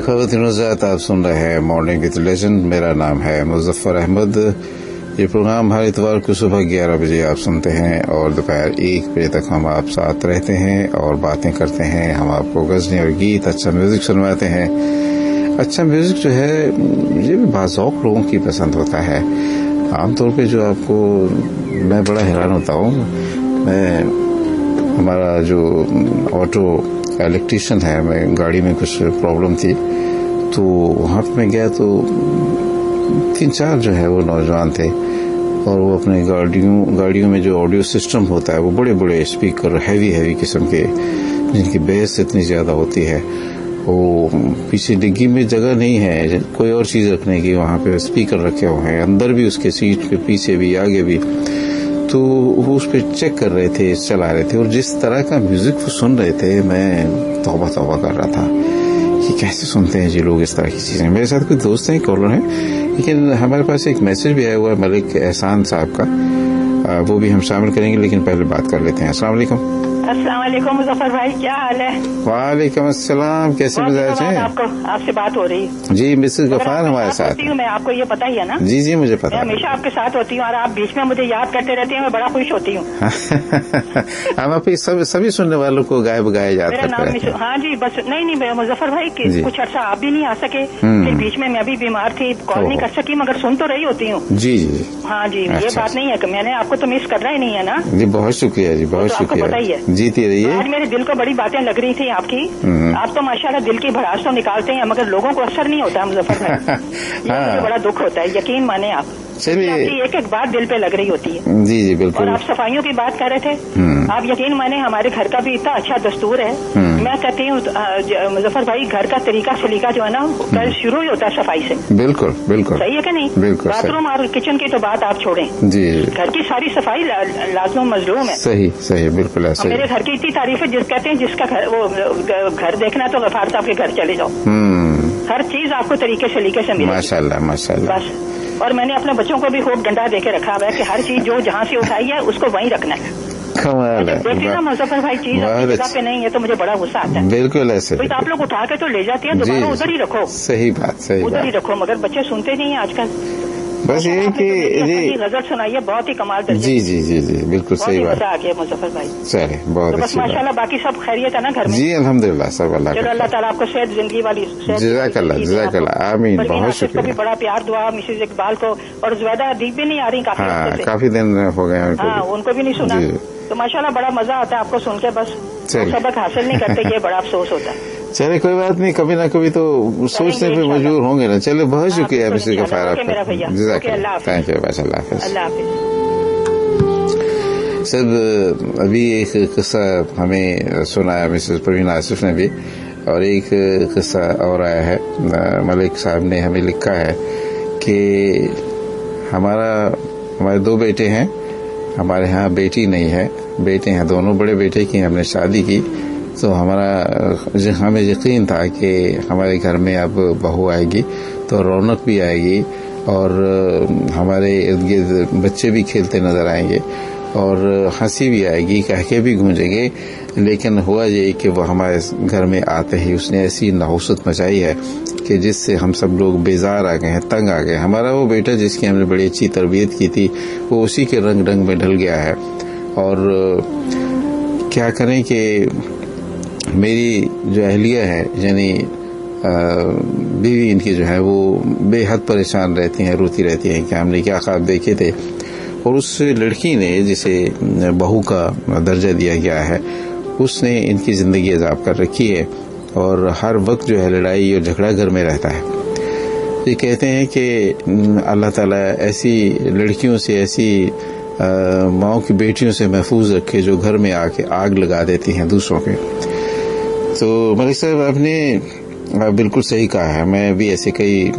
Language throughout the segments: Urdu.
خواتین حضرات، آپ سن رہے ہیں مارننگ وتھ لیجنڈ. میرا نام ہے مظفر احمد. یہ پروگرام ہر اتوار کو صبح 11 بجے آپ سنتے ہیں اور دوپہر 1 بجے تک ہم آپ ساتھ رہتے ہیں اور باتیں کرتے ہیں. ہم آپ کو غزلیں اور گیت، اچھا میوزک سنواتے ہیں. اچھا میوزک جو ہے یہ بھی بعض ذوق لوگوں کی پسند ہوتا ہے. عام طور پہ جو آپ کو میں بڑا حیران ہوتا ہوں. میں ہمارا جو آٹو الیکٹریشین ہے، میں گاڑی میں کچھ پرابلم تھی تو وہاں پہ میں گیا تو 3-4 جو ہے وہ نوجوان تھے اور وہ اپنے گاڑیوں میں جو آڈیو سسٹم ہوتا ہے وہ بڑے بڑے اسپیکر ہیوی قسم کے، جن کی بیس اتنی زیادہ ہوتی ہے، وہ پیچھے ڈگی میں جگہ نہیں ہے کوئی اور چیز رکھنے کی، وہاں پہ اسپیکر رکھے ہوئے ہیں اندر بھی، اس کے سیٹ کے پیچھے بھی آگے بھی. تو وہ اس پہ چیک کر رہے تھے، چلا رہے تھے، اور جس طرح کا میوزک وہ سن رہے تھے میں توبہ کر رہا تھا کہ کیسے سنتے ہیں جی لوگ اس طرح کی چیزیں. میرے ساتھ کوئی دوست ہیں، کالر ہیں، لیکن ہمارے پاس ایک میسج بھی آیا ہوا ہے ملک احسان صاحب کا، وہ بھی ہم شامل کریں گے، لیکن پہلے بات کر لیتے ہیں. السلام علیکم. السلام علیکم مظفر بھائی، کیا حال ہے؟ وعلیکم السلام، کیسے مزاج ہیں؟ آپ سے بات ہو رہی ہے جی. مسز غفار ہمارے ساتھ ہوں. میں آپ کو یہ پتا ہی ہے نا؟ جی مجھے پتا ہے. میں ہمیشہ آپ کے ساتھ ہوتی ہوں اور آپ بیچ میں مجھے یاد کرتے رہتے ہیں، میں بڑا خوش ہوتی ہوں. ہم اپنی سبھی سننے والوں کو گائے بگائے یاد کرتے رہتے ہیں. ہاں جی، بس نہیں مظفر بھائی کچھ عرصہ آپ بھی نہیں آ سکے، پھر بیچ میں بھی بیمار تھی، کال نہیں کر سکی، مگر سن تو رہی ہوتی ہوں. جی. ہاں جی، یہ بات نہیں ہے کہ میں نے آپ کو تو مس کرنا ہی نہیں ہے نا. جی بہت شکریہ جی، بہت شکریہ. پتا ہی ہے، جیتی رہیے. میرے دل کو بڑی باتیں لگ رہی تھی آپ کی. آپ تو ماشاءاللہ دل کی بھڑاس تو نکالتے ہیں، مگر لوگوں کو اثر نہیں ہوتا مظفر بھائی. مجھے بڑا دکھ ہوتا ہے، یقین مانے آپ. چلیے، ایک بات دل پہ لگ رہی ہوتی ہے. جی بالکل. اور آپ صفائیوں کی بات کر رہے تھے، آپ یقین مانے ہمارے گھر کا بھی اتنا اچھا دستور ہے. میں کہتی ہوں مظفر بھائی، گھر کا طریقہ سلیقہ جو ہے نا کل شروع ہی ہوتا ہے صفائی سے. بالکل صحیح ہے کہ نہیں؟ بالکل. باتھ روم اور کچن کی تو بات آپ چھوڑیں، جی گھر کی ساری صفائی لازم مظلوم ہے. صحیح بالکل ایسا. میرے گھر کی اتنی تعریف ہے، کہتے ہیں جس کا گھر دیکھنا تو غفار صاحب کے گھر چلے جاؤ. ہر چیز آپ کو طریقے سلیقے سے ملے. ماشاءاللہ بس. اور میں نے اپنے بچوں کو بھی خوب ڈنڈا دے کے رکھا ہوا ہے کہ ہر چیز جو جہاں سے اٹھائی ہے اس کو وہیں رکھنا ہے. دیکھیے نا مظفر بھائی، چیز اپنی جگہ پہ نہیں ہے تو مجھے بڑا غصہ آتا ہے. بالکل ایسے. آپ لوگ اٹھا کے تو لے جاتے ہیں، دوبارہ ادھر ہی رکھو. صحیح بات، ادھر ہی رکھو، مگر بچے سنتے نہیں ہیں آج کل. بس یہ کہ غزل سنائیے، بہت ہی کمال. جی بالکل صحیح بات. آ گیا مظفر بھائی. چلے بہت اچھی. ماشاءاللہ باقی سب خیریت ہے نا گھر میں؟ جی الحمدللہ سب اللہ. چلو اللہ تعالیٰ آپ کو صحت زندگی والی. جزاک اللہ آمین. بہت شکریہ. بھی بڑا پیار دعا مسز اقبال کو، اور زبیدہ ادیب بھی نہیں آ رہی کافی دن ہو گئے. ہاں ان کو بھی نہیں سنا تو ماشاءاللہ بڑا مزہ آتا ہے آپ کو سن کے. بس سبق حاصل نہیں کرتے، یہ بڑا افسوس ہوتا ہے. چلے کوئی بات نہیں، کبھی نہ کبھی تو سوچنے پہ مجبور ہوں گے نا. چلے بہت شکریہ مسز غفار آپ کا. جزاک اللہ. Thank you. بس اللہ حافظ. اللہ حافظ. سب ابھی ایک قصہ ہمیں سنایا مسز پروین آصف نے بھی، اور ایک قصہ اور آیا ہے. ملک صاحب نے ہمیں لکھا ہے کہ ہمارے 2 بیٹے ہیں، ہمارے ہاں بیٹی نہیں ہے، بیٹے ہیں دونوں. بڑے بیٹے کی ہم نے شادی کی تو ہمیں یقین تھا کہ ہمارے گھر میں اب بہو آئے گی تو رونق بھی آئے گی اور ہمارے ارد گرد بچے بھی کھیلتے نظر آئیں گے اور ہنسی بھی آئے گی، کہکے بھی گونجیں گے. لیکن ہوا یہ کہ وہ ہمارے گھر میں آتے ہی اس نے ایسی نحوست مچائی ہے کہ جس سے ہم سب لوگ بیزار آ گئے ہیں، تنگ آ گئے. ہمارا وہ بیٹا جس کی ہم نے بڑی اچھی تربیت کی تھی وہ اسی کے رنگ میں ڈھل گیا ہے. اور کیا کریں کہ میری جو اہلیہ ہے، یعنی بیوی ان کی جو ہے وہ بے حد پریشان رہتی ہیں، روتی رہتی ہیں کہ ہم نے کیا خواب دیکھے تھے. اور اس لڑکی نے جسے بہو کا درجہ دیا گیا ہے، اس نے ان کی زندگی عذاب کر رکھی ہے اور ہر وقت جو ہے لڑائی اور جھگڑا گھر میں رہتا ہے. یہ کہتے ہیں کہ اللہ تعالیٰ ایسی لڑکیوں سے، ایسی ماؤں کی بیٹیوں سے محفوظ رکھے جو گھر میں آ کے آگ لگا دیتی ہیں دوسروں کے. تو ملک صاحب آپ نے بالکل صحیح کہا ہے. میں بھی ایسے کئی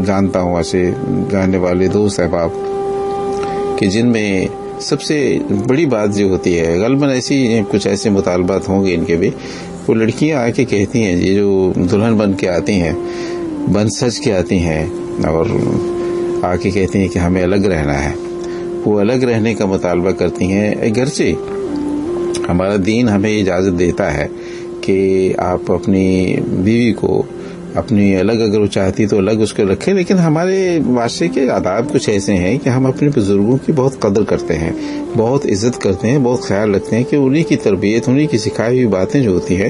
جانتا ہوں، ایسے جاننے والے دوست احباب کہ جن میں سب سے بڑی بات جو ہوتی ہے، غالباً کچھ ایسے مطالبات ہوں گے ان کے بھی، وہ لڑکیاں آ کے کہتی ہیں جی، جو دلہن بن کے آتی ہیں، بن سج کے آتی ہیں اور آ کے کہتی ہیں کہ ہمیں الگ رہنا ہے. وہ الگ رہنے کا مطالبہ کرتی ہیں. اگرچہ ہمارا دین ہمیں اجازت دیتا ہے کہ آپ اپنی بیوی کو اپنی الگ اگر وہ چاہتی تو الگ اس کو رکھے، لیکن ہمارے معاشرے کے آداب کچھ ایسے ہیں کہ ہم اپنے بزرگوں کی بہت قدر کرتے ہیں، بہت عزت کرتے ہیں، بہت خیال رکھتے ہیں کہ انہی کی تربیت، انہی کی سکھائی ہوئی باتیں جو ہوتی ہیں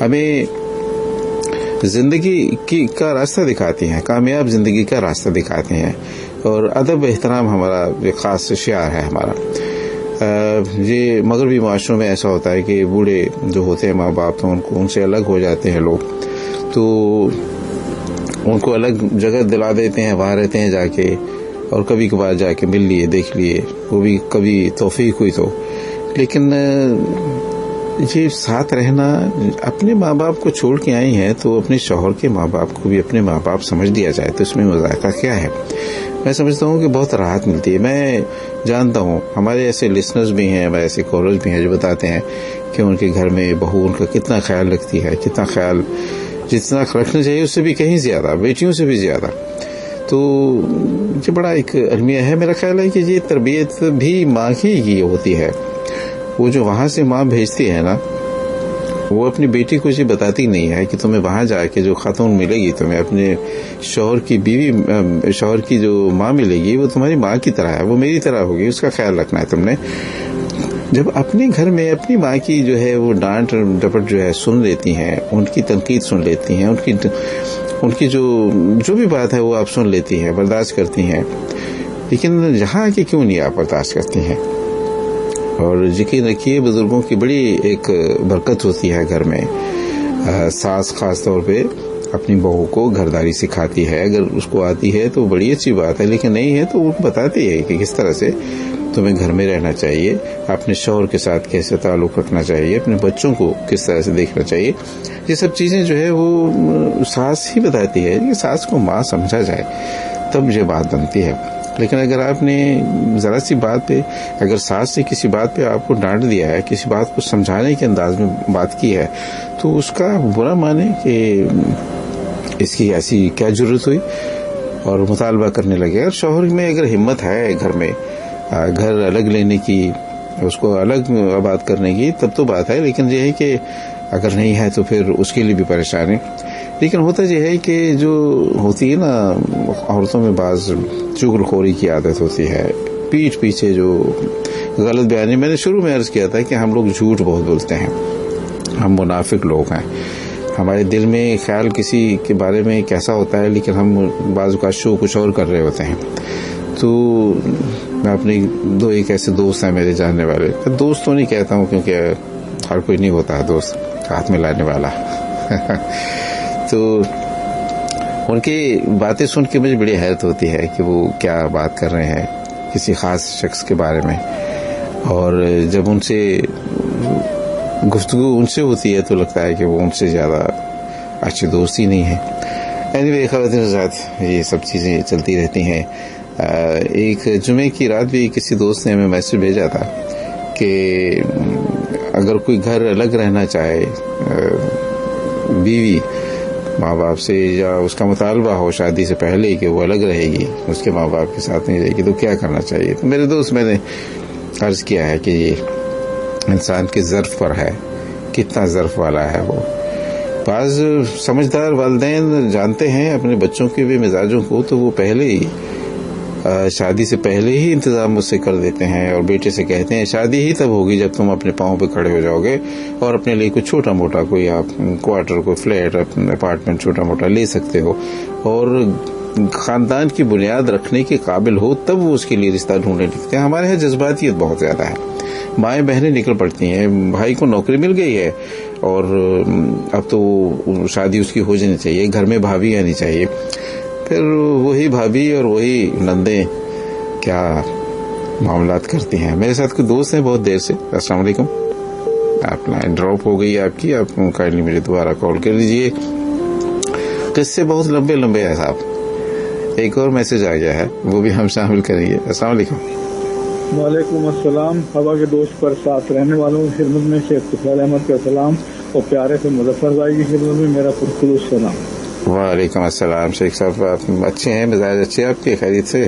ہمیں زندگی کا راستہ دکھاتی ہیں، کامیاب زندگی کا راستہ دکھاتے ہیں. اور ادب احترام ہمارا ایک خاص شعار ہے ہمارا. یہ مغربی معاشروں میں ایسا ہوتا ہے کہ بوڑھے جو ہوتے ہیں ماں باپ تو ان سے الگ ہو جاتے ہیں لوگ، تو ان کو الگ جگہ دلا دیتے ہیں، وہاں رہتے ہیں جا کے، اور کبھی کبھار جا کے مل لیے، دیکھ لیے، وہ بھی کبھی توفیق ہوئی تو. لیکن یہ ساتھ رہنا، اپنے ماں باپ کو چھوڑ کے آئی ہیں تو اپنے شوہر کے ماں باپ کو بھی اپنے ماں باپ سمجھ دیا جائے تو اس میں مذائقہ کیا ہے. میں سمجھتا ہوں کہ بہت راحت ملتی ہے. میں جانتا ہوں ہمارے ایسے لسنرز بھی ہیں، ہمارے ایسے کالرز بھی ہیں جو بتاتے ہیں کہ ان کے گھر میں بہو ان کا کتنا خیال رکھتی ہے، کتنا خیال جتنا رکھنا چاہیے اس سے بھی کہیں زیادہ، بیٹیوں سے بھی زیادہ. تو یہ بڑا ایک المیہ ہے. میرا خیال ہے کہ یہ تربیت بھی ماں کی ہوتی ہے. وہ جو وہاں سے ماں بھیجتی ہے نا، وہ اپنی بیٹی کو یہ بتاتی نہیں ہے کہ تمہیں وہاں جا کے جو خاتون ملے گی، تمہیں اپنے شوہر کی بیوی، شوہر کی جو ماں ملے گی وہ تمہاری ماں کی طرح ہے، وہ میری طرح ہوگی، اس کا خیال رکھنا ہے تم نے. جب اپنے گھر میں اپنی ماں کی جو ہے وہ ڈانٹ ڈپٹ جو ہے سن لیتی ہیں، ان کی تنقید سن لیتی ہیں، ان کی جو بھی بات ہے وہ آپ سن لیتی ہیں، برداشت کرتی ہیں. لیکن یہاں کے کیوں نہیں آپ برداشت کرتی ہیں؟ اور یقین رکھیے بزرگوں کی بڑی ایک برکت ہوتی ہے گھر میں. ساس خاص طور پہ اپنی بہو کو گھرداری سکھاتی ہے، اگر اس کو آتی ہے تو بڑی اچھی بات ہے، لیکن نہیں ہے تو وہ بتاتی ہے کہ کس طرح سے تمہیں گھر میں رہنا چاہیے، اپنے شوہر کے ساتھ کیسے تعلق رکھنا چاہیے، اپنے بچوں کو کس طرح سے دیکھنا چاہیے. یہ سب چیزیں جو ہے وہ ساس ہی بتاتی ہے. یہ ساس کو ماں سمجھا جائے تب یہ بات بنتی ہے. لیکن اگر آپ نے ذرا سی بات پہ، اگر ساس نے کسی بات پہ آپ کو ڈانٹ دیا ہے، کسی بات کو سمجھانے کے انداز میں بات کی ہے، تو اس کا برا مانے کہ اس کی ایسی کیا ضرورت ہوئی، اور مطالبہ کرنے لگے. اور شوہر میں اگر ہمت ہے گھر میں گھر الگ لینے کی، اس کو الگ آباد کرنے کی، تب تو بات ہے. لیکن یہ ہے کہ اگر نہیں ہے تو پھر اس کے لیے بھی پریشانی. لیکن ہوتا یہ ہے کہ جو ہوتی ہے نا عورتوں میں بعض چغل خوری کی عادت ہوتی ہے، پیٹھ پیچھے جو غلط بیانی. میں نے شروع میں عرض کیا تھا کہ ہم لوگ جھوٹ بہت بولتے ہیں، ہم منافق لوگ ہیں. ہمارے دل میں خیال کسی کے بارے میں کیسا ہوتا ہے، لیکن ہم بعض کا شو کچھ اور کر رہے ہوتے ہیں. تو میں اپنے ایک ایسے دوست ہیں میرے جاننے والے، دوست تو نہیں کہتا ہوں کیونکہ ہر کوئی نہیں ہوتا ہے دوست ہاتھ میں لانے والا. تو ان کی باتیں سن کے مجھے بڑی حیرت ہوتی ہے کہ وہ کیا بات کر رہے ہیں کسی خاص شخص کے بارے میں. اور جب ان سے گفتگو ان سے ہوتی ہے تو لگتا ہے کہ وہ ان سے زیادہ اچھی دوستی نہیں ہے. anyway خواتین حضرات، یہ سب چیزیں چلتی رہتی ہیں. ایک جمعے کی رات بھی کسی دوست نے ہمیں میسج بھیجا تھا کہ اگر کوئی گھر الگ رہنا چاہے، بیوی ماں باپ سے، یا اس کا مطالبہ ہو شادی سے پہلے کہ وہ الگ رہے گی، اس کے ماں باپ کے ساتھ نہیں رہے گی، تو کیا کرنا چاہیے. تو میرے دوست میں نے عرض کیا ہے کہ یہ انسان کے ظرف پر ہے، کتنا ظرف والا ہے وہ. بعض سمجھدار والدین جانتے ہیں اپنے بچوں کے بھی مزاجوں کو، تو وہ پہلے ہی شادی سے پہلے ہی انتظام مجھ سے کر دیتے ہیں، اور بیٹے سے کہتے ہیں شادی ہی تب ہوگی جب تم اپنے پاؤں پہ کھڑے ہو جاؤ گے اور اپنے لیے کوئی چھوٹا موٹا کوئی آپ کوارٹر، کوئی فلیٹ، اپارٹمنٹ چھوٹا موٹا لے سکتے ہو، اور خاندان کی بنیاد رکھنے کے قابل ہو تب وہ اس کے لیے رشتہ ڈھونڈنے لگتے ہیں. ہمارے یہاں جذباتیت بہت زیادہ ہے. مائیں بہنیں نکل پڑتی ہیں، بھائی کو نوکری مل گئی ہے اور اب تو شادی اس کی ہو جانی چاہیے، گھر میں بھابھی آنی چاہیے. پھر وہی بھابھی اور وہی نندیں کیا معاملات کرتی ہیں. میرے ساتھ کوئی دوست ہیں بہت دیر سے. السلام علیکم. آپ لائن ڈراپ ہو گئی آپ کی، آپ کائنڈلی مجھے دوبارہ کال کر لیجیے. قصے بہت لمبے لمبے ہیں صاحب. ایک اور میسج آ گیا ہے، وہ بھی ہم شامل کریں گے. السلام علیکم. وعلیکم السلام. ہوا کے دوست پر ساتھ رہنے والوں کی خدمت میں شیخ طفیل احمد کا سلام، اور پیارے سے مظفر بھائی کی خدمت میں میرا پرخلوص سلام. وعلیکم السلام. شیخ صاحب آپ اچھے ہیں؟ مزاج اچھے آپ کے؟ خیریت سے؟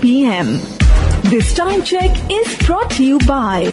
PM. This time check is brought to you by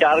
4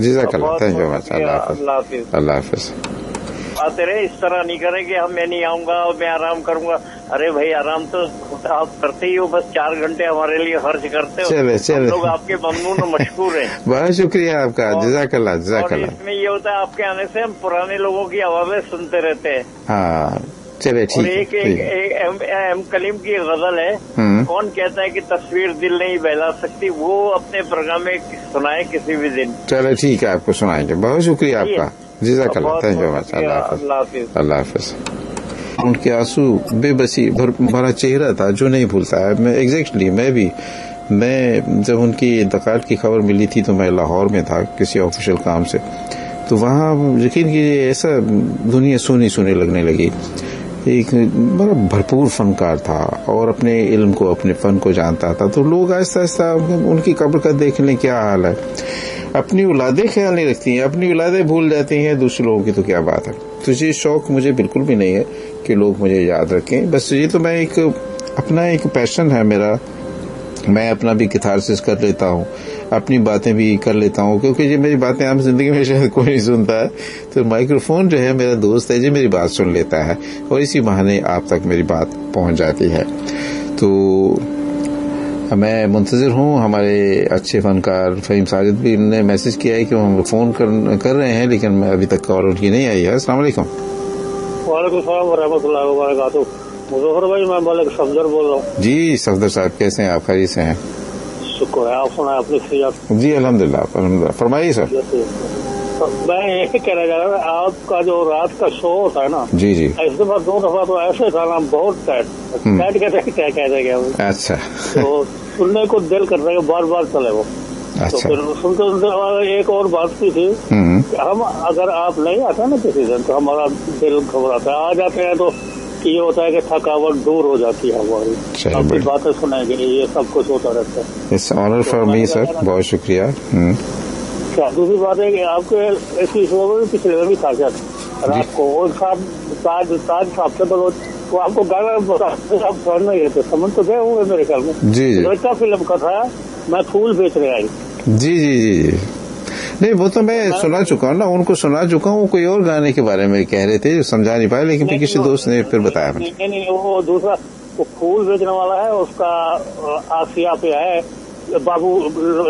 جزاک اللہ، تھینک یو مچ، اللہ حافظ، اللہ حافظ. اللہ حافظ. آتے رہے، اس طرح نہیں کریں کہ میں نہیں آؤں گا اور میں آرام کروں گا. ارے بھائی آرام تو آپ کرتے ہی ہو، بس 4 گھنٹے ہمارے لیے خرچ کرتے ہو. ہم لوگ آپ کے ممنون و مشکور ہیں. بہت شکریہ آپ کا، جزاک اللہ، جزاک اور اللہ. اس میں یہ ہوتا ہے آپ کے آنے سے ہم پرانے لوگوں کی آوازیں سنتے رہتے ہیں. ہاں چلے اور ٹھیک ہے. ایک ایم کلیم کی غزل ہے، کون کہتا ہے کہ تصویر دل نہیں بہلا سکتی، وہ اپنے پروگرام میں سنائے کسی بھی دن. چلو ٹھیک ہے، آپ کو سنائیں گے. بہت شکریہ آپ کا، جزاک اللہ، تھینک یو مچ، اللہ حافظ، اللہ حافظ. اللہ حافظ. ان کے آنسو بے بسی بھرا چہرہ تھا جو نہیں بھولتا ہے. میں ایگزیکٹلی میں جب ان کی انتقال کی خبر ملی تھی تو میں لاہور میں تھا کسی آفیشیل کام سے، تو وہاں یقین کیجیے ایسا دنیا سونی لگنے لگی. ایک بڑا بھرپور فنکار تھا اور اپنے علم کو، اپنے فن کو جانتا تھا. تو لوگ آہستہ آہستہ ان کی قبر کا دیکھ لیں کیا حال ہے. اپنی اولادیں خیال نہیں رکھتی ہیں، اپنی اولادیں بھول جاتی ہیں، دوسرے لوگوں کی تو کیا بات ہے. تو یہ شوق مجھے بالکل بھی نہیں ہے کہ لوگ مجھے یاد رکھیں. بس یہ تو میں اپنا ایک پیشن ہے میرا. میں اپنا بھی کتھارسس کر لیتا ہوں، اپنی باتیں بھی کر لیتا ہوں، کیونکہ یہ میری باتیں عام زندگی میں شاید کوئی نہیں سنتا ہے. تو مائکروفون جو ہے میرا دوست ہے، جو میری بات سن لیتا ہے اور اسی بہانے آپ تک میری بات پہنچ جاتی ہے. تو میں منتظر ہوں. ہمارے اچھے فنکار فہیم ساجد بھی نے میسج کیا ہے کہ ہم فون کر رہے ہیں، لیکن ابھی تک کال ان کی نہیں آئی ہے. السلام علیکم. وعلیکم السلام ورحمۃ اللہ وبرکاتہ. مظفر بھائی میں ملک صفدر بول رہا ہوں. جی صفدر صاحب، کیسے ہیں آپ؟ خیریت سے ہیں؟ شکر ہے. آپ سنائیں اپنی خیریت؟ جی الحمدللہ. فرمائیے سر. میں یہ کہنا چاہ رہا تھا، آپ کا جو رات کا شو ہوتا ہے نا، جی اس دفعہ 2 دفعہ تو ایسے تھا نا، بہت ٹائٹ کہتے گیا. اچھا. تو سننے کو دل کرتا ہے کہ بار بار چلے وہ. تو پھر سنتے ایک اور بات کی تھی، ہم اگر آپ نہیں آتے نا کسی دن تو ہمارا دل گھبراتا ہے. آ جاتے ہیں تو یہ ہوتا ہے کہ تھکاوٹ دور ہو جاتی ہے ہماری. آپ کی باتیں سنیں گے، یہ سب کچھ ہوتا رہتا ہے. اٹس آنر فار می سر، بہت شکریہ. دوسری بات ہے کہ آپ کے ایسی شو میں بھی پچھلے میں بھی تھا رات کو، اور تاج صاحب سے بولو وہ آپ کو گانا آپ سمجھ نہیں رہتے، سمجھ تو گئے ہوں گے میرے خیال میں. جی لڑکا فلم کا تھا، میں پھول بیچنے آئی. جی نہیں، وہ تو میں سنا چکا ہوں نا، ان کو سنا چکا ہوں. کوئی اور گانے کے بارے میں کہہ رہے تھے جو سمجھا نہیں پائے، لیکن کسی دوست نے پھر بتایا. نہیں وہ دوسرا، وہ پھول بیچنے والا ہے، اس کا آسیہ پہ ہے، بابو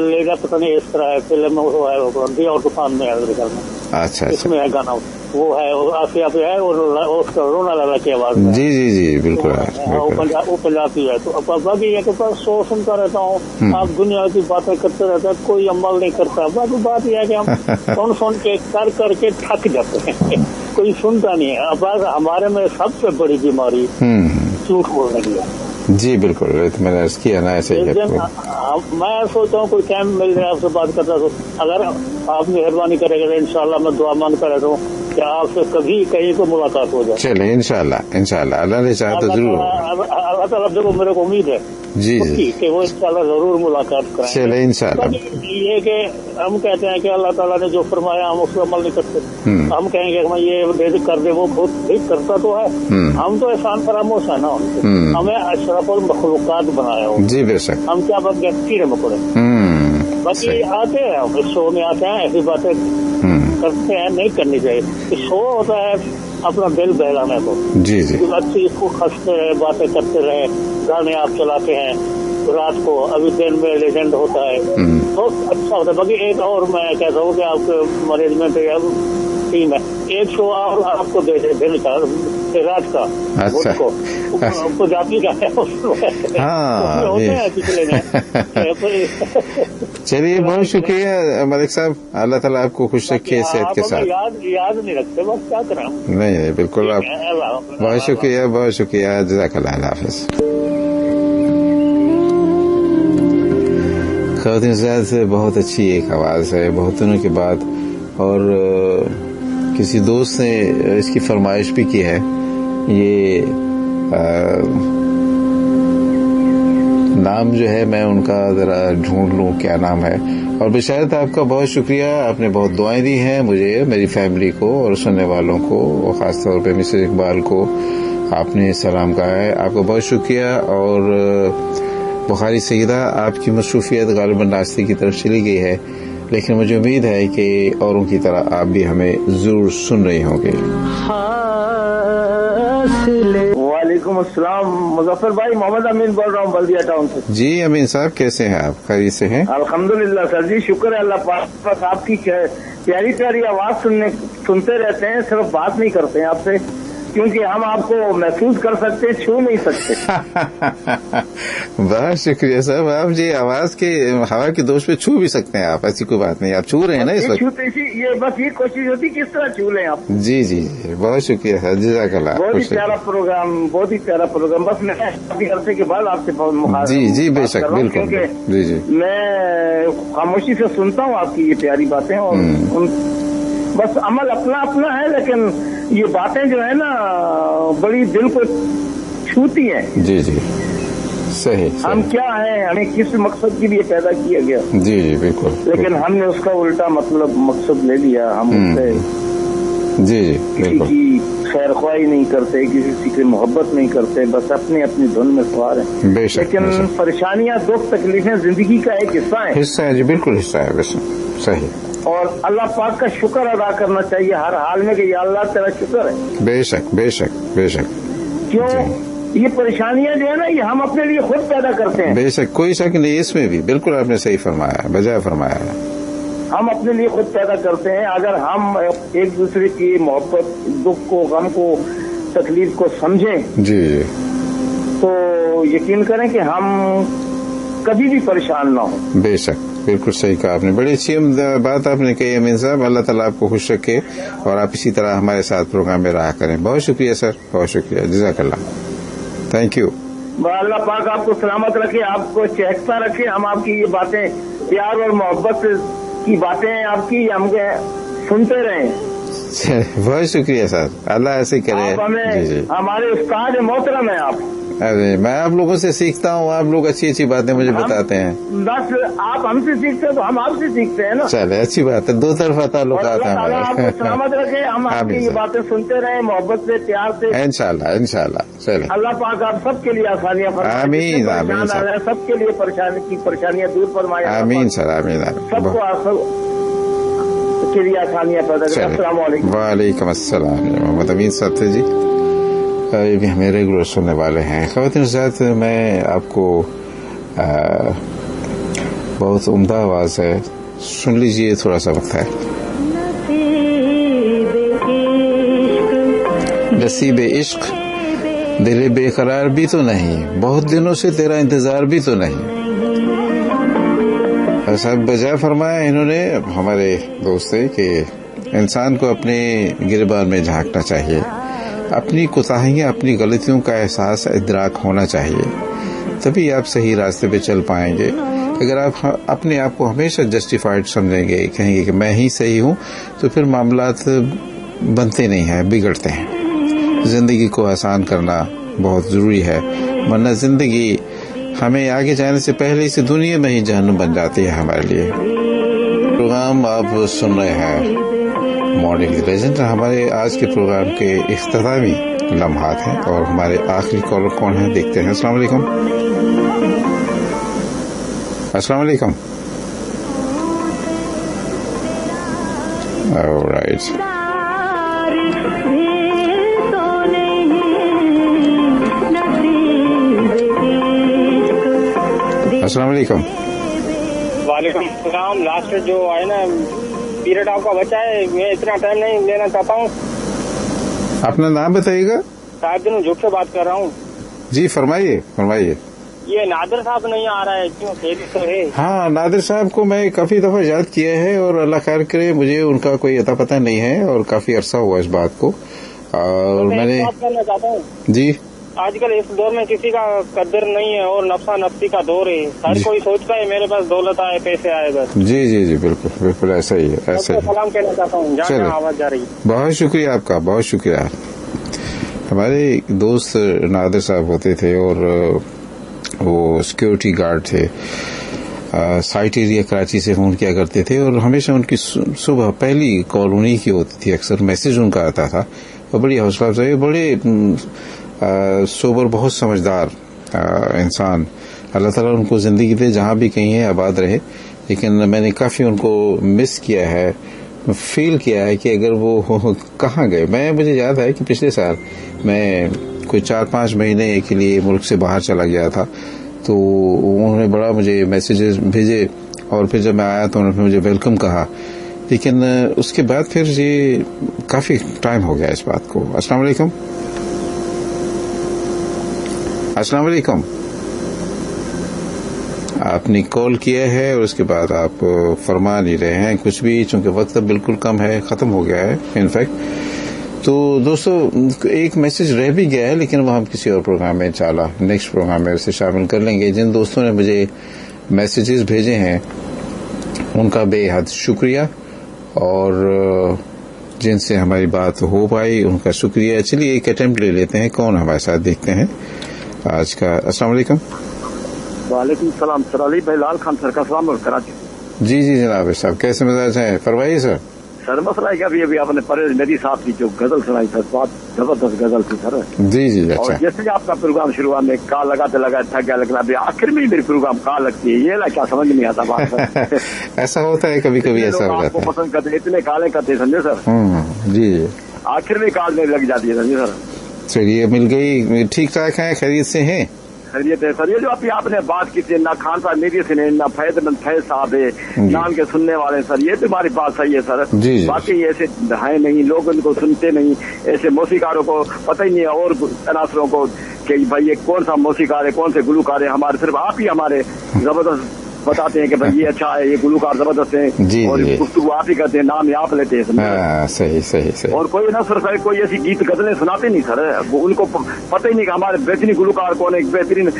لے جا پتہ نہیں اس طرح ہے. فلم میں وہ ہے دیا اور طوفان میں ہے میرے خیال میں. اچھا اس میں ہے گانا، وہ ہے آسیہ پہ ہے، اور اس کا رونا لالا کی آواز میں. جی بالکل. وہ پنجابی ہے. تو باقی یہ کہ سو سنتا رہتا ہوں، آپ دنیا کی باتیں کرتے رہتے ہیں، کوئی عمل نہیں کرتا. باقی بات یہ ہے کہ ہم سن کے کر کے تھک جاتے ہیں، کوئی سنتا نہیں ہے. اب ہمارے میں سب سے بڑی بیماری جھوٹ بولنے کی ہے. جی بالکل، میں نے کیا نا ایسے ہی. میں سوچتا ہوں کوئی ٹائم مل جائے آپ سے بات کرتا تو، اگر آپ مہربانی کرے گا انشاءاللہ میں دعا مانگ کر رہتا ہوں کہ آپ سے کبھی کہیں کو ملاقات ہو جائے. چلے انشاءاللہ اللہ نے چاہا تو ضرور. اللہ تعالیٰ کو میرے کو امید ہے جی کہ وہ انشاءاللہ ضرور ملاقات کریں. چلے انشاءاللہ. یہ کہ ہم کہتے ہیں کہ اللہ تعالیٰ نے جو فرمایا ہم اس پر عمل نہیں کرتے. ہم کہیں گے کہ یہ کر دے، وہ بہت ٹھیک کرتا تو ہے. ہم تو احسان فراموش ہے نا ان سے. ہمیں اشرف المخلوقات بنایا ہو. جی بے شک. ہم کیا بات کیڑے مکوڑے. باقی آتے ہیں ہم اس شو میں آتے ہیں، ایسی باتیں کرتے ہیں، نہیں کرنی چاہیے. شو ہوتا ہے اپنا دل بہلانے کو. جی اچھی اس کو ہنستے رہے، باتیں کرتے رہے، گانے آپ چلاتے ہیں رات کو، ابھی دن میں لیجنڈ ہوتا ہے، بہت اچھا ہوتا ہے. باقی ایک اور میں کہتا ہوں کہ آپ کے مینجمنٹ ٹیم ہے، ایک شو اور آپ کو دے دے دن کا رات کا. اچھا پنجابی کا ہے. چلیے بہت شکریہ ملک صاحب، اللہ تعالیٰ آپ کو خوش رکھے صحت کے ساتھ. یاد نہیں رکھتے، بس کیا کریں. نہیں بالکل. آپ بہت شکریہ. جزاک اللہ. اللہ حافظ. خواتین زیادہ سے بہت اچھی ایک آواز ہے بہت دنوں کے بعد، اور کسی دوست نے اس کی فرمائش بھی کی ہے. یہ نام جو ہے میں ان کا ذرا ڈھونڈ لوں کیا نام ہے. اور بشارت آپ کا بہت شکریہ، آپ نے بہت دعائیں دی ہیں مجھے، میری فیملی کو اور سننے والوں کو، اور خاص طور پہ مسز اقبال کو آپ نے سلام کہا ہے. آپ کا بہت شکریہ. اور بخاری سیدہ، آپ کی مصروفیت غالباً ناشتے کی طرف چلی گئی ہے. لیکن مجھے امید ہے کہ اوروں کی طرح آپ بھی ہمیں ضرور سن رہے ہوں گے. وعلیکم السلام مظفر بھائی, محمد امین بول رہا ہوں بلدیہ ٹاؤن سے. جی امین صاحب, کیسے ہیں آپ؟ خیریت سے ہیں؟ الحمدللہ سر جی, شکر ہے اللہ پاک. بس آپ کی پیاری پیاری آواز سنتے رہتے ہیں, صرف بات نہیں کرتے ہیں آپ سے, کیونکہ ہم آپ کو محسوس کر سکتے ہیں, چھو نہیں سکتے. بہت شکریہ صاحب. آپ جی آواز کے ہوا کی دوش پہ چھو بھی سکتے ہیں آپ, ایسی کوئی بات نہیں. آپ چھو رہے ہیں نا اس وقت؟ یہ بس یہ کوشش ہوتی کس طرح چھو لیں آپ. جی جی جی, بہت شکریہ سر, جزاک اللہ. بہت ہی پیارا پروگرام, بہت ہی پیارا پروگرام. بس میں کافی عرصے کے بعد آپ سے جی جی بے شک, بالکل. جی جی, میں خاموشی سے سنتا ہوں آپ کی یہ پیاری باتیں, اور بس عمل اپنا اپنا ہے, لیکن یہ باتیں جو ہے نا بڑی دل کو چھوتی ہیں. جی جی صحیح. ہم کیا ہیں, ہمیں کس مقصد کے لیے پیدا کیا گیا. جی جی بالکل, لیکن ہم نے اس کا الٹا مقصد لے لیا. ہم اس سے جی جی کسی کی خیر خواہی نہیں کرتے, کسی کی محبت نہیں کرتے, بس اپنی اپنی دھن میں سوار ہیں. بے شک. لیکن پریشانیاں, دکھ, تکلیفیں زندگی کا ایک حصہ ہیں. حصہ ہے جی, بالکل حصہ ہے. بس صحیح. اور اللہ پاک کا شکر ادا کرنا چاہیے ہر حال میں کہ یا اللہ تیرا شکر ہے. بے شک بے شک بے شک. کیوں یہ پریشانیاں جو ہے نا, یہ ہم اپنے لیے خود پیدا کرتے ہیں. بے شک, کوئی شک نہیں اس میں بھی. بالکل آپ نے صحیح فرمایا, بجائے فرمایا ہے. ہم اپنے لیے خود پیدا کرتے ہیں. اگر ہم ایک دوسرے کی محبت, دکھ کو, غم کو, تکلیف کو سمجھیں جی جی, تو یقین کریں کہ ہم کبھی بھی پریشان نہ ہوں. بے شک, بالکل صحیح کہا آپ نے. بڑی اچھی بات آپ نے کہی امین صاحب. اللہ تعالیٰ آپ کو خوش رکھے اور آپ اسی طرح ہمارے ساتھ پروگرام میں رہا کریں. بہت شکریہ سر, بہت شکریہ, جزاک اللہ, تھینک یو. اللہ پاک آپ کو سلامت رکھے, آپ کو چہکتا رکھے. ہم آپ کی یہ باتیں, پیار اور محبت کی باتیں آپ کی, ہم سنتے رہیں. بہت شکریہ سر, اللہ ایسے کرے. جی جی, ہمارے استاد محترم ہیں آپ. ارے میں آپ لوگوں سے سیکھتا ہوں, آپ لوگ اچھی اچھی باتیں مجھے بتاتے ہیں. بس آپ ہم سے سیکھتے ہیں تو ہم آپ سے سیکھتے ہیں نا. چلے, اچھی بات ہے, دو طرفہ تعلقات ہیں ہمارے. آپ کو سلامت رکھے, ہم آپ کی یہ باتیں سنتے رہیں محبت سے, پیار سے. انشاءاللہ انشاءاللہ. چلے, اللہ پاک آپ سب کے لیے آسانیاں فرمائے. آمین آمین سر. سب کے لیے پریشانیاں دور فرمائے. آمین سر, آمین. سب کو کے لیے آسانیاں پیدا کریں. السلام علیکم. وعلیکم السلام. محمد امین صاحب تھے جی, یہ بھی ہمیں ریگولر سننے والے ہیں. خواتین حضرات, میں آپ کو بہت عمدہ آواز ہے, سن لیجئے, تھوڑا سا وقت ہے. نصیب عشق دل بے قرار بھی تو نہیں, بہت دنوں سے تیرا انتظار بھی تو نہیں. ایسا بجا فرمایا انہوں نے, ہمارے دوست تھے, کہ انسان کو اپنے گریبان میں جھانکنا چاہیے, اپنی کوتاہیاں, اپنی غلطیوں کا احساس, ادراک ہونا چاہیے, تبھی آپ صحیح راستے پہ چل پائیں گے. اگر آپ اپنے آپ کو ہمیشہ جسٹیفائڈ سمجھیں گے, کہیں گے کہ میں ہی صحیح ہوں, تو پھر معاملات بنتے نہیں ہیں, بگڑتے ہیں. زندگی کو آسان کرنا بہت ضروری ہے, ورنہ زندگی ہمیں آگے جانے سے پہلے اس دنیا میں ہی جہنم بن جاتی ہے ہمارے لیے. پروگرام آپ سن رہے ہیں مارننگ لیجنڈ. ہمارے آج کے پروگرام کے اختتامی لمحات ہیں, اور ہمارے آخری کالر کون ہیں دیکھتے ہیں. السلام علیکم. السلام علیکم. Alright. السلام علیکم. وعلیکم السلام. لاسٹ جو ہے نا پیریڈ آپ کا بچا ہے, میں اتنا ٹائم نہیں لینا چاہتا ہوں. اپنا نام بتائیے گا. صاحب دن جھوٹ سے بات کر رہا ہوں. جی فرمائیے فرمائیے. یہ نادر صاحب نہیں آ رہا ہے, کیوں خیریت تو ہے؟ ہاں, نادر صاحب کو میں کافی دفعہ یاد کیا ہے, اور اللہ خیر کرے, مجھے ان کا کوئی اتا پتہ نہیں ہے, اور کافی عرصہ ہوا اس بات کو. اور میں نے بات کرنا چاہتا ہوں جی, آج کل اس دور میں کسی کا قدر نہیں ہے, اور نفسا نفسی کا دور ہے. ہر کوئی سوچتا ہے میرے پاس دولت آئے, پیسے آئے بس. جی جی جی, بالکل بالکل ایسا ہی ہے, ایسا ہی. سلام کہنا چاہتا ہوں, جہاں آواز جا رہی ہے. بہت شکریہ آپ کا, بہت شکریہ. ہمارے دوست نادر صاحب ہوتے تھے, اور وہ سیکورٹی گارڈ تھے, سائٹ ایریا کراچی سے فون کیا کرتے تھے, اور ہمیشہ ان کی صبح پہلی کال انہی کی ہوتی تھی. اکثر میسج ان کا آتا تھا, اور بڑی حوصلہ افزائی, بڑے سوبر, بہت سمجھدار انسان. اللہ تعالیٰ ان کو زندگی دے, جہاں بھی کہیں ہیں آباد رہے. لیکن میں نے کافی ان کو مس کیا ہے، فیل کیا ہے کہ اگر وہ کہاں گئے. مجھے یاد ہے کہ پچھلے سال میں کوئی 4-5 مہینے کے لیے ملک سے باہر چلا گیا تھا، تو انہوں نے بڑا مجھے میسیجز بھیجے، اور پھر جب میں آیا تو انہوں نے مجھے ویلکم کہا. لیکن اس کے بعد پھر یہ کافی ٹائم ہو گیا اس بات کو. السلام علیکم. السلام علیکم. آپ نے کال کیا ہے اور اس کے بعد آپ فرما نہیں رہے ہیں کچھ بھی، چونکہ وقت اب بالکل کم ہے، ختم ہو گیا ہے انفیکٹ. تو دوستو ایک میسج رہ بھی گیا ہے، لیکن وہ ہم کسی اور پروگرام میں انشاءاللہ نیکسٹ پروگرام میں اسے شامل کر لیں گے. جن دوستوں نے مجھے میسیجز بھیجے ہیں ان کا بے حد شکریہ، اور جن سے ہماری بات ہو پائی ان کا شکریہ. چلیے ایک اٹیمپٹ لے لیتے ہیں، کون ہمارے ساتھ دیکھتے ہیں آج کا. السلام علیکم. وعلیکم السلام. سر علی بھائی لال خان سر کا سلام اور کراچی. جی جناب صاحب، کیسے مزاج ہیں؟ فرمائیے سر. سر مسئلہ ہے کہ ابھی آپ نے پرویز میری صاحب کی جو غزل سنائی سر، بہت زبردست غزل تھی سر. جی اچھا. اور جیسے آپ کا پروگرام شروع میں کال لگاتے تھا کیا، لیکن ابھی آخر میں میری پروگرام کال لگتی ہے، یہ کیا سمجھ نہیں آتا بات. ایسا ہوتا ہے کبھی کبھی، ایسا ہو جاتا ہے. پسند کرتے اتنے کالیں کرتے سمجھے سر. جی آخر میں کال میں لگ جاتی ہے سمجھے سر. چلیے مل گئی. ٹھیک ٹھاک ہیں، خیریت سے ہیں؟ خیریت ہے سر. یہ جو ابھی آپ نے بات کی تھی، نہ خان صاحب میری سے نہ فیض صاحب ہے، نام کے سننے والے سر، یہ تمہاری بات صحیح ہے سر. باقی ایسے ہے نہیں، لوگ ان کو سنتے نہیں، ایسے موسیقاروں کو پتہ ہی نہیں ہے، اور عناصروں کو کہ بھائی یہ کون سا موسیقار ہے، کون سے گلوکار ہے. ہمارے صرف آپ ہی ہمارے زبردست بتاتے ہیں کہ بھائی یہ اچھا ہے، یہ گلوکار زبردست ہیں، اور گفتگو آپ ہی کرتے ہیں، نام آپ لیتے ہیں. صحیح. اور کوئی نہ سر کوئی ایسی گیت غزلیں سناتے نہیں سر. ان کو پتہ ہی نہیں کہ ہمارے بہترین گلوکار کون ہے، بہترین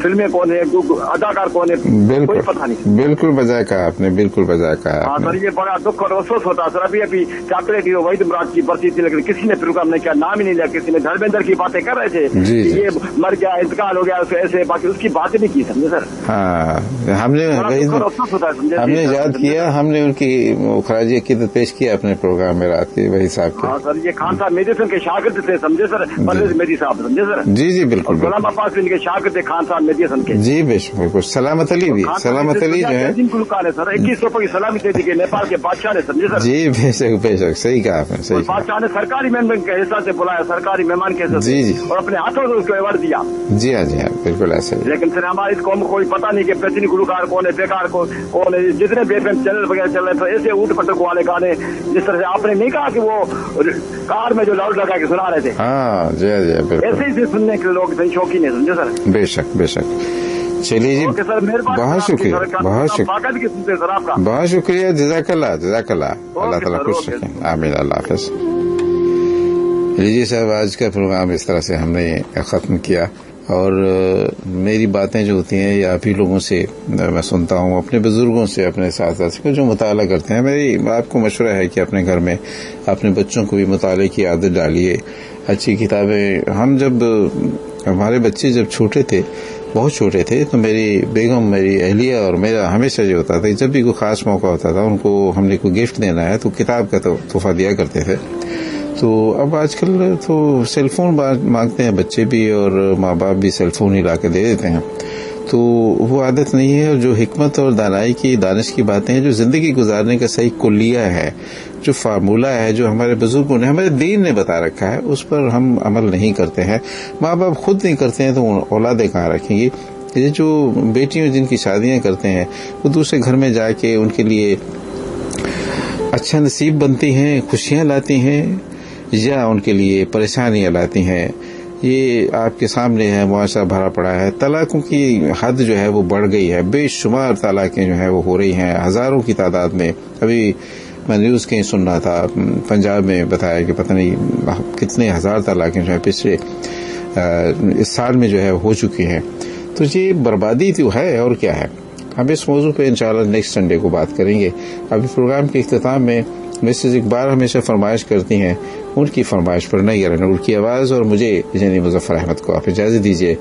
فلمیں کون ہے، اداکار کون ہے، کوئی پتہ نہیں. بالکل بجائے کہا آپ نے، بالکل بجائے کہا. ہاں سر، یہ بڑا دکھ اور افسوس ہوتا ہے سر. ابھی چاکلیٹ وحید مراد کی برسی تھی، لیکن کسی نے پروگرام نہیں کیا، نام ہی نہیں لیا. کسی نے دھرمیندر کی باتیں کر رہے تھے، یہ مر گیا، انتقال ہو گیا ایسے، باقی اس کی بات نہیں کی سمجھے سر. ہاں ہم نے یاد کیا، ہم نے ان کی خراج عقیدت پیش کیا اپنے پروگرام میں رات کے وہی صاحب کے. ہاں سر، یہ خان صاحب میڈیسن کے شاگرد تھے سمجھے سر، پرویز میری صاحب سمجھے سر. جی بالکل. غلام عباس ان کے شاگرد تھے خان صاحب میڈیسن کے. جی بے شک بالکل. سلامت علی بھی، سلامت علی جو ہے گلوکار ہے سر. 21 روپے کی سلامی دے دی گئی نیپال کے بادشاہ نے سمجھے سر. جی بے شک صحیح کہا آپ نے. صحیح. بادشاہ نے سرکاری مہمان کے حصہ سے بلایا، سرکاری مہمان کے حصہ سے، اور اپنے ہاتھوں سے اس کو ایوارڈ دیا. جی ہاں بالکل ایسے. لیکن سر ہماری اس قوم کو کوئی پتہ نہیں کہ بہترین گلوکار کون ہے، بیکار کون ہے. جتنے بے چینل وغیرہ چل رہے تھے ایسے اوٹ پٹک والے گانے، جس طرح سے آپ نے نہیں کہا کہ وہ کار میں جو لاؤڈ لگا کے سنا رہے تھے. ہاں جی ایسے ہی سننے کے لوگ شوقین ہیں سمجھے سر. بے شک. چلیے جی بہت شکریہ، بہت شکریہ. جزاک اللہ. اللہ تعالیٰ خوش رکھیں. آمین. اللہ حافظ. جی صاحب، آج کا پروگرام اس طرح سے ہم نے ختم کیا، اور میری باتیں جو ہوتی ہیں یہ آپ ہی لوگوں سے میں سنتا ہوں، اپنے بزرگوں سے، اپنے ساتھ کو جو مطالعہ کرتے ہیں. میری آپ کو مشورہ ہے کہ اپنے گھر میں اپنے بچوں کو بھی مطالعے کی عادت ڈالیے، اچھی کتابیں. ہم جب ہمارے بچے جب چھوٹے تھے، بہت چھوٹے تھے، تو میری بیگم، میری اہلیہ اور میرا ہمیشہ جو ہوتا تھا، جب بھی کوئی خاص موقع ہوتا تھا ان کو ہم نے کوئی گفٹ دینا ہے تو کتاب کا تحفہ دیا کرتے تھے. تو اب آج کل تو سیل فون مانگتے ہیں بچے بھی، اور ماں باپ بھی سیل فون ہی لا کے دے دیتے ہیں. تو وہ عادت نہیں ہے. اور جو حکمت اور دانائی کی، دانش کی باتیں ہیں، جو زندگی گزارنے کا صحیح کلیہ ہے، جو فارمولہ ہے، جو ہمارے بزرگوں نے، ہمارے دین نے بتا رکھا ہے، اس پر ہم عمل نہیں کرتے ہیں. ماں باپ خود نہیں کرتے ہیں تو اولادیں کہاں رکھیں گی. یہ جو بیٹیوں جن کی شادیاں کرتے ہیں وہ دوسرے گھر میں جا کے ان کے لیے اچھا نصیب بنتی ہیں، خوشیاں لاتی ہیں، یا ان کے لیے پریشانیاں لاتی ہیں. یہ آپ کے سامنے ہے، معاشرہ بھرا پڑا ہے. طلاقوں کی حد جو ہے وہ بڑھ گئی ہے، بے شمار طلاقیں جو ہیں وہ ہو رہی ہیں، ہزاروں کی تعداد میں. ابھی میں نیوز کہیں سن رہا تھا، پنجاب میں بتایا کہ پتہ نہیں کتنے ہزار طلاقیں جو ہیں پچھلے اس سال میں جو ہے ہو چکی ہیں. تو یہ بربادی تو ہے، اور کیا ہے. ہم اس موضوع پہ انشاءاللہ نیکسٹ سنڈے کو بات کریں گے. ابھی پروگرام کے اختتام میں مسز اقبال ہمیشہ فرمائش کرتی ہیں، ان کی فرمائش پر نہیں نور کی آواز اور مجھے یعنی مظفر احمد کو آپ اجازت دیجیے.